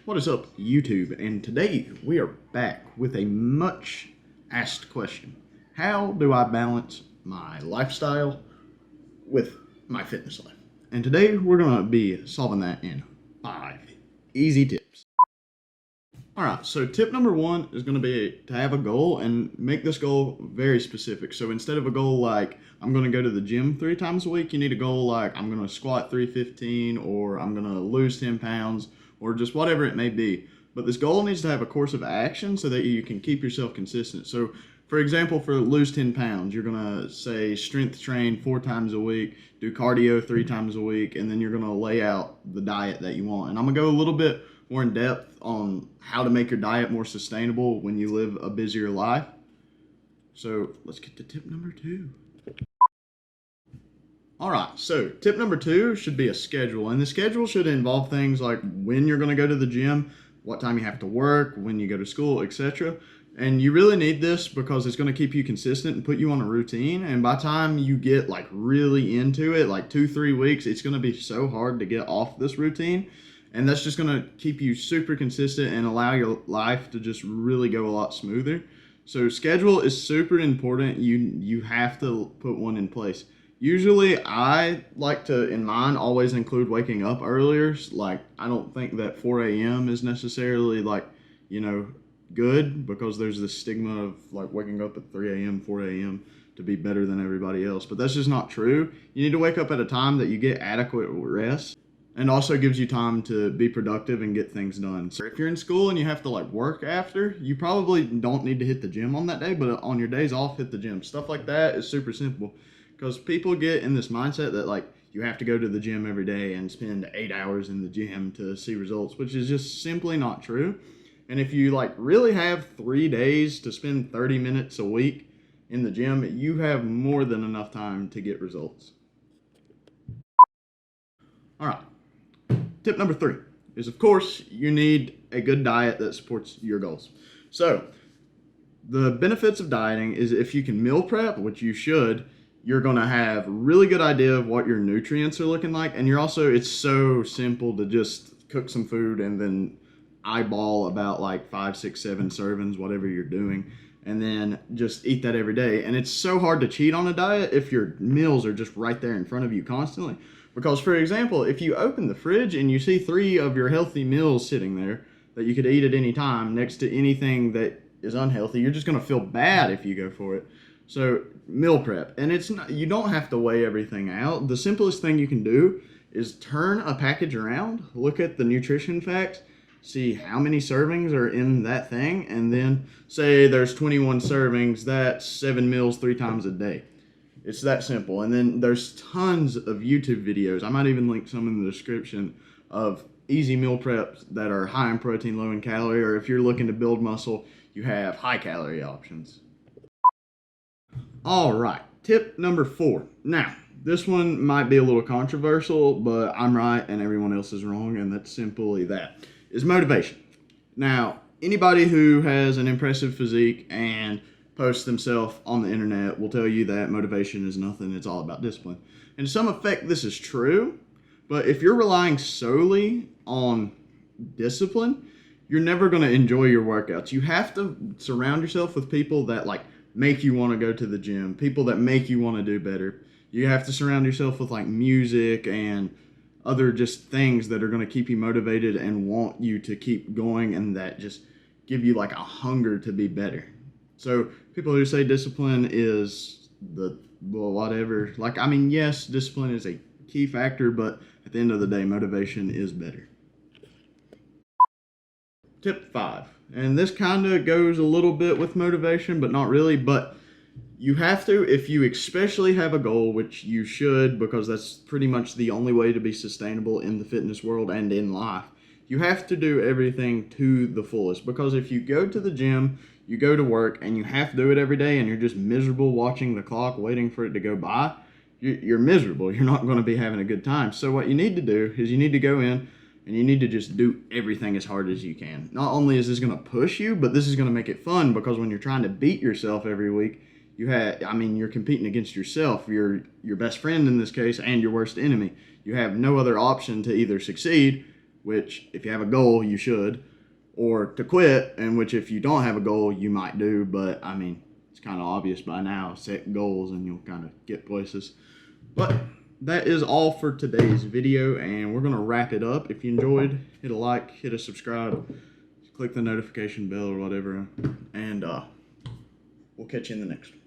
What is up, YouTube? And today we are back with a much asked question. How do I balance my lifestyle with my fitness life? And today we're going to be solving that in 5 easy tips. Alright, so tip number 1 is going to be to have a goal and make this goal very specific. So instead of a goal like, I'm going to go to the gym 3 times a week, you need a goal like, I'm going to squat 315 or I'm going to lose 10 pounds or just whatever it may be. But this goal needs to have a course of action so that you can keep yourself consistent. So for example, for lose 10 pounds, you're going to say strength train 4 times a week, do cardio 3 times a week, and then you're going to lay out the diet that you want. And I'm going to go a little bit more in depth on how to make your diet more sustainable when you live a busier life. So let's get to tip number 2. All right, so tip number 2 should be a schedule, and the schedule should involve things like when you're going to go to the gym, what time you have to work, when you go to school, etc. And you really need this because it's going to keep you consistent and put you on a routine. And by the time you get like really into it, like 2-3 weeks, it's going to be so hard to get off this routine. And that's just going to keep you super consistent and allow your life to just really go a lot smoother. So schedule is super important. You have to put one in place. Usually I like to, in mine, always include waking up earlier. Like, I don't think that 4 a.m. is necessarily like, good, because there's this stigma of like waking up at 3 a.m., 4 a.m. to be better than everybody else. But that's just not true. You need to wake up at a time that you get adequate rest and also gives you time to be productive and get things done. So if you're in school and you have to like work after, you probably don't need to hit the gym on that day, but on your days off, hit the gym. Stuff like that is super simple. Because people get in this mindset that like you have to go to the gym every day and spend 8 hours in the gym to see results, which is just simply not true. And if you like really have 3 days to spend 30 minutes a week in the gym, you have more than enough time to get results. All right. Tip number 3 is, of course, you need a good diet that supports your goals. So the benefits of dieting is if you can meal prep, which you should, you're going to have a really good idea of what your nutrients are looking like. And it's so simple to just cook some food and then eyeball about like 5, 6, 7 servings, whatever you're doing, and then just eat that every day. And it's so hard to cheat on a diet if your meals are just right there in front of you constantly. Because, for example, if you open the fridge and you see 3 of your healthy meals sitting there that you could eat at any time next to anything that is unhealthy, you're just going to feel bad if you go for it. So meal prep, and you don't have to weigh everything out. The simplest thing you can do is turn a package around, look at the nutrition facts, see how many servings are in that thing, and then say there's 21 servings, that's 7 meals 3 times a day. It's that simple. And then there's tons of YouTube videos. I might even link some in the description of easy meal preps that are high in protein, low in calorie, or if you're looking to build muscle, you have high calorie options. All right, tip number 4. Now, this one might be a little controversial, but I'm right and everyone else is wrong, and that's simply that, is motivation. Now, anybody who has an impressive physique and posts themselves on the internet will tell you that motivation is nothing, it's all about discipline. And to some effect, this is true, but if you're relying solely on discipline, you're never going to enjoy your workouts. You have to surround yourself with people that like make you want to go to the gym, people that make you want to do better. You have to surround yourself with like music and other just things that are going to keep you motivated and want you to keep going, and that just give you like a hunger to be better. So people who say discipline is whatever, like, I mean, yes, discipline is a key factor, but at the end of the day, motivation is better. Tip 5, and this kind of goes a little bit with motivation, but not really, but you have to, if you especially have a goal, which you should, because that's pretty much the only way to be sustainable in the fitness world and in life, you have to do everything to the fullest. Because if you go to the gym, you go to work, and you have to do it every day, and you're just miserable watching the clock, waiting for it to go by, you're miserable. You're not going to be having a good time. So what you need to do is you need to go in, and you need to just do everything as hard as you can. Not only is this going to push you, but this is going to make it fun, because when you're trying to beat yourself every week, you're competing against yourself, your best friend in this case, and your worst enemy. You have no other option to either succeed which if you have a goal, you should, or to quit, in which if you don't have a goal, you might do. But I mean, it's kind of obvious by now. Set goals and you'll kind of get places. But that is all for today's video, and we're going to wrap it up. If you enjoyed, hit a like, hit a subscribe, click the notification bell or whatever, and we'll catch you in the next one.